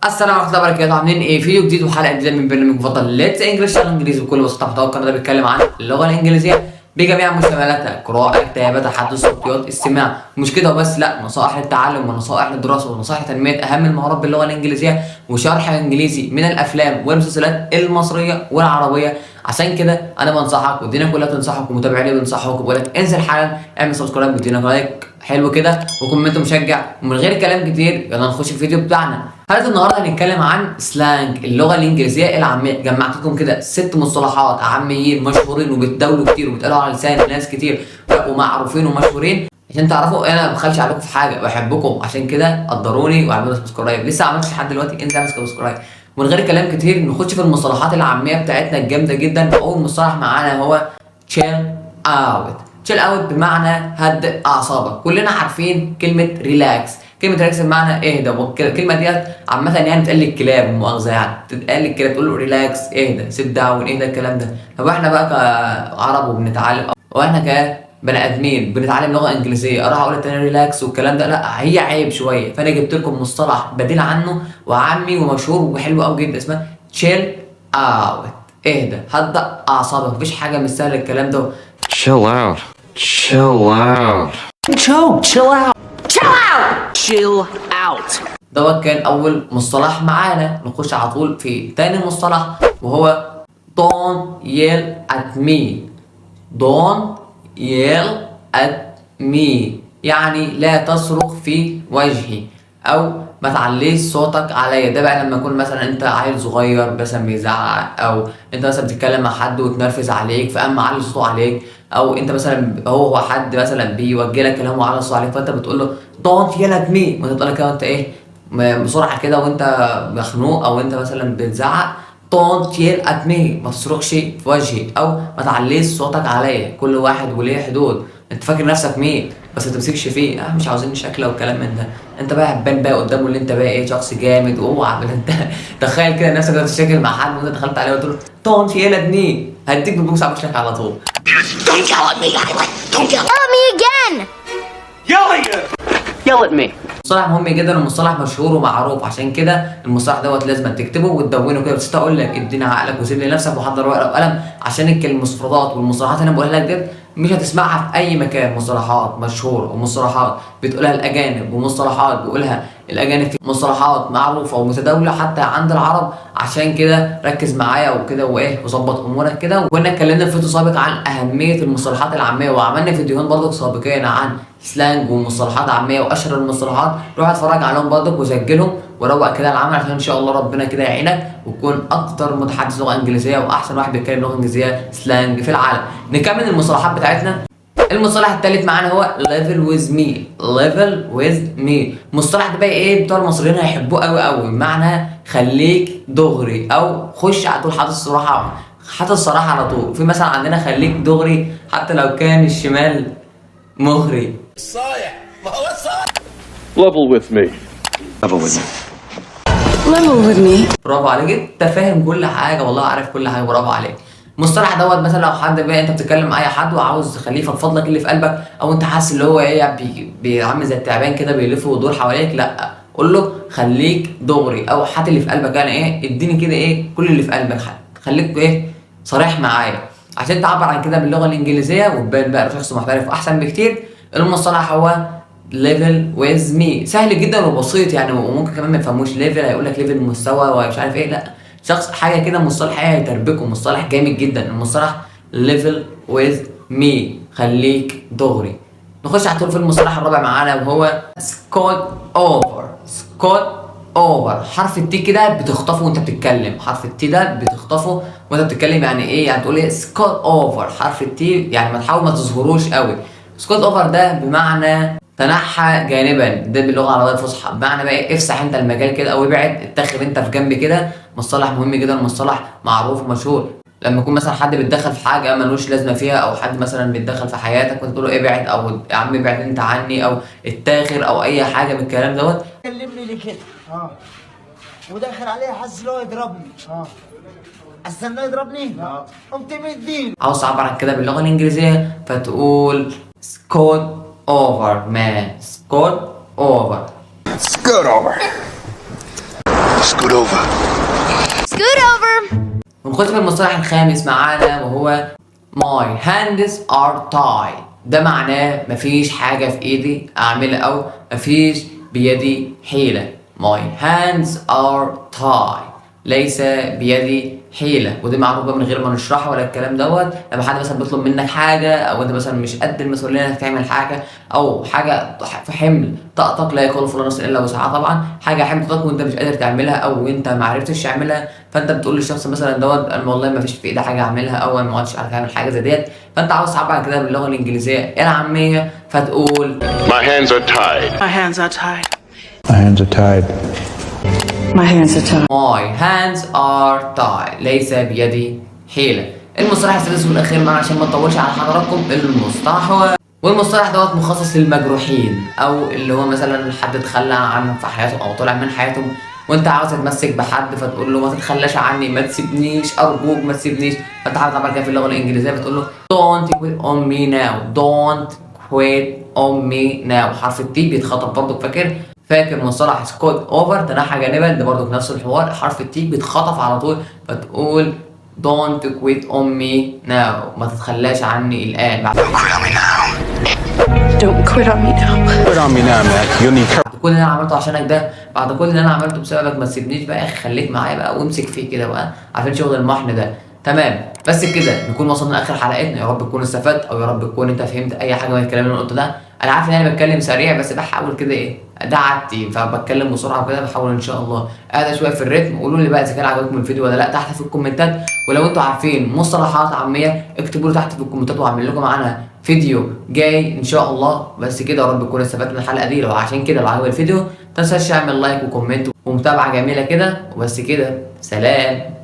السلام عليكم ورحمه الله وبركاته. عاملين ايه؟ فيديو جديد وحلقه جديده من برنامج المفضل ليتس انجلش الانجليزي بكل بساطه. محتوى القناه ده بيتكلم عن اللغه الانجليزيه بجميع مشتملاتها، قراءه، كتابه، تحدث، صوتيات، استماع. مش كده وبس، لا، نصائح للتعلم ونصائح للدراسه ونصائح لتنميه اهم المهارات باللغه الانجليزيه وشرح انجليزي من الافلام والمسلسلات المصريه والعربيه. عشان كده انا بنصحك والدنيا كلها تنصحك ومتابعيني بينصحوك وبقول لك انزل حالا اعمل سبسكرايب وادينا لايك حلو كده وكومنت مشجع. ومن غير كلام كتير يلا نخش الفيديو بتاعنا. حلقه النهارده هنتكلم عن سلانج اللغه الانجليزيه العاميه. جمعت لكم كده 6 مصطلحات عاميين مشهورين وبيتداولوا كتير وبيتقالوا على لسان ناس كتير ومعروفين ومشهورين، عشان تعرفوا انا ما بخلش عليكم في حاجه، بحبكم، عشان كده قدروني واعملوا سبسكرايب. لسه ما عملتش لحد دلوقتي، انزل اعمل سبسكرايب. ومن غير كلام كتير نخش في المصطلحات العاميه بتاعتنا الجامده جدا. اول مصطلح معانا هو تشيل اوت. تشيل اوت بمعنى هدئ اعصابك. كلنا عارفين كلمه ريلاكس. كلمه ريلاكس بمعنى اهدى، والكلمه ديت عامه يعني بتقال للكلاب، مؤاخذه يعني تتقال للكلاب، تقول له ريلاكس، اهدى، سيت داون، اهدى، الكلام ده. طب احنا بقى كعرب وبنتعلم، واحنا كبني ادمين بنتعلم لغه انجليزيه، اروح اقول التاني ريلاكس والكلام ده؟ لا، هي عيب شويه. فانا جبت لكم مصطلح بديل عنه وعامي ومشهور وحلو قوي جدا، اسمه تشيل اوت. اهدى، هدأ اعصابك. مفيش حاجه مش سهله الكلام ده. Chill out. Chill out. Chill out. Chill out. دوت كان اول مصطلح معانا. نخش على طول في تاني مصطلح وهو don't yell at me. don't yell at me يعني لا تصرخ في وجهي، او ما تعليش صوتك عليا. ده بقى لما يكون مثلا انت عيل صغير مثلا بيزعق، او انت مثلا بتتكلم مع حد وتنرفز عليك فقام معلي صوته عليك، او انت مثلا هو حد مثلا بيوجه لك كلام وعلى صوته عليك فانت بتقول له don't yell at me، وانت تقول لك كده وانت ايه بسرعه كده وانت مخنوق او انت مثلا بتزعق. don't yell at me، ما تصرخش في وجهي او ما تعليش صوتك عليا. كل واحد وليه حدود. انت فاكر نفسك مين بس ما تمسكش فيه. مش عاوزين شكله وكلام من ده. انت بقى هتبان بقى قدامه اللي انت بقى ايه، شخص جامد. واوعى انت تخيل كده نفسك بتتشاكل مع حد وانت دخلت عليه وقلت له don't yell at me، هديك ببوكس على وشك على طول. Don't yell at me, Riley. Don't yell. Tell me again! Yell at me. مصطلح مهم جدا ومصطلح مشهور ومعروف، عشان كده المصطلح دوت لازم تكتبه وتدونه كده. بس اقول لك ادينا عقلك وسيب لنفسك وحضر ورقه وقلم، عشان المفردات والمصطلحات اللي انا بقولها لك ديت مش هتسمعها في اي مكان. مصطلحات مشهوره ومصطلحات بتقولها الاجانب ومصطلحات بيقولها الاجانب، في مصطلحات معروفه ومتداوله حتى عند العرب. عشان كده ركز معايا وكده وايه وظبط امورك كده. وكنا اتكلمنا في فيديو سابق عن اهميه المصطلحات العاميه، وعملنا فيديوهين برضك سابقين عن سلانج ومصطلحات عاميه واشهر المصطلحات. روح اتفرج عليهم برضك وسجلهم وروق كده العمل، عشان ان شاء الله ربنا كده يعينك وتكون اكتر متحدث لغه انجليزيه واحسن واحد بيتكلم لغه انجليزيه سلانج في العالم. نكمل المصطلحات بتاعتنا. المصطلح الثالث معانا هو level with me. level with me المصطلح ده بقى ايه، بتوع المصريين هيحبوه قوي قوي. معنى خليك دغري، او خش على طول، حاطط الصراحه، حاطط الصراحه على طول. في مثلا عندنا خليك دغري حتى لو كان الشمال مغري. Level with me. Level with me. Level with me. برافو عليك، انت فاهم كل حاجه والله، عارف كل حاجه، برافو عليك. المصطلح دوت مثلا لو حد بقى انت بتتكلم مع اي حد وعاوز تخليه يفضفض لك اللي في قلبك، او انت حاسس اللي هو ايه عامل زي التعبان كده بيلف ويدور حواليك، لا، قول له خليك دغري، او حتى اللي في قلبك يعني ايه، اديني كده ايه كل اللي في قلبك. خليك ايه صريح معايا عشان تعبر عن كده باللغه الانجليزيه وتبان بقى شخص محترف واحسن بكتير. المصطلح هو level with me. سهل جدا وبسيط يعني، وممكن كمان ما يفهموش ليفل، هيقول لك ليفل مستوى ومش عارف ايه، لا، شخص حاجه كده مصطلح ايه هيتربكم. مصطلح جامد جدا المصطلح level with me، خليك دغري. نخش على طول في المصطلح الرابع معانا وهو سكوت اوفر. سكوت اوفر، حرف التي كده بتخطفه وانت بتتكلم. حرف التي ده بتخطفه وانت بتتكلم. يعني ايه؟ يعني تقول ايه سكوت اوفر. حرف التي يعني ما تحاول ما تظهروش قوي. سكوت اوفر ده بمعنى تنحى جانبا، ده باللغه العربيه الفصحى. بمعنى بقى ايه، افسح انت المجال كده او ابعد، اتخذ انت في جنب كده. مصطلح مهم جدا، مصطلح معروف ومشهور. لما يكون مثلا حد بيتدخل في حاجه ملوش لازمه فيها، او حد مثلا بيتدخل في حياتك وانت تقول له ابعد، او يا عم ابعد انت عني، او اتاخر، او اي حاجه من الكلام دوت. كلمني ليه كده؟ وداخل عليه حاسس ان هو يضربني. استناه يضربني؟ قمت مديله. عاوز تعبر عن كده باللغه الانجليزيه فتقول سكوت اوفر مان. سكوت اوفر. Scoot over. Scoot over. Scoot over. ونخش في المصطلح الخامس معانا وهو my hands are tied. ده معناه مفيش حاجة في ايدي اعملها او مفيش بيدي حيلة. my hands are tied ليس بيدي حيلة، ودي معروفة من غير ما نشرحها ولا الكلام دوت. لما حد مثلا بيطلب منك حاجة او انت مثلا مش قد المسؤولية انك تعمل حاجة او حاجة في حمل طاقتك لا يكلف الله نفسا الا وسعها، طبعا حاجة حمل طاقتك وانت مش قادر تعملها او انت ما عرفتش تعملها، فانت بتقول للشخص مثلا دوت انا والله ما فيش في ايدي حاجة اعملها او انا ما عادش عارف اعمل حاجة زي ديت، فانت عاوز تعبر كده باللغة الانجليزية العامية فتقول My hands are tied. My hands are tied. My hands are tied. My hands are tied. my hands are tied ليس بيدي حيلة. المصطلح السادس والاخير معنا عشان ما نطولش على حضراتكم المصطلح هو، والمصطلح دوت مخصص للمجروحين او اللي هو مثلا حد اتخلى عنهم في حياته او طلع من حياتهم وانت عاوز تتمسك بحد فتقول له ما تتخلاش عني، ما تسيبنيش ارجوك ما تسيبنيش، فانت عارف طبعا كده في اللغه الانجليزيه بتقول له don't quit on me now. don't quit on me now. حرف التي بيتخطب برضه، فاكر مصطلح سكوت اوفر تنحى جانبا، ده برضه نفس الحوار، حرف التي بيتخطف على طول فتقول don't quit on me now. ما تتخلاش عني الان. بعد Don't quit on me now. Put on me now, Mac. You'll need courage. كل اللي انا عملته عشانك ده، بعد كل اللي انا عملته بسببك ما تسيبنيش بقى يا اخي، خليك معايا بقى وامسك فيه كده بقى، عارفين شغل المحن ده. تمام، بس كده نكون وصلنا لاخر حلقتنا. يا رب تكون استفدت او يا رب تكون انت فهمت اي حاجه من الكلام اللي انا قلته ده. انا عارف ان انا بتكلم سريع بس بحاول كده ايه، ده عادتي فبتكلم بسرعه وكده، بحاول ان شاء الله اهدى شويه في الريتم. قولوا لي بقى اذا كان عجبكم الفيديو ولا لا تحت في الكومنتات، ولو انتوا عارفين مصطلحات عاميه اكتبوا لي تحت في الكومنتات وهعمل لكم عنها فيديو جاي ان شاء الله. بس كده يا رب تكونوا استفدتوا من الحلقه دي. لو عشان كده لو عجب الفيديو متنساش تعمل لايك وكومنت ومتابعه جميله كده. وبس كده، سلام.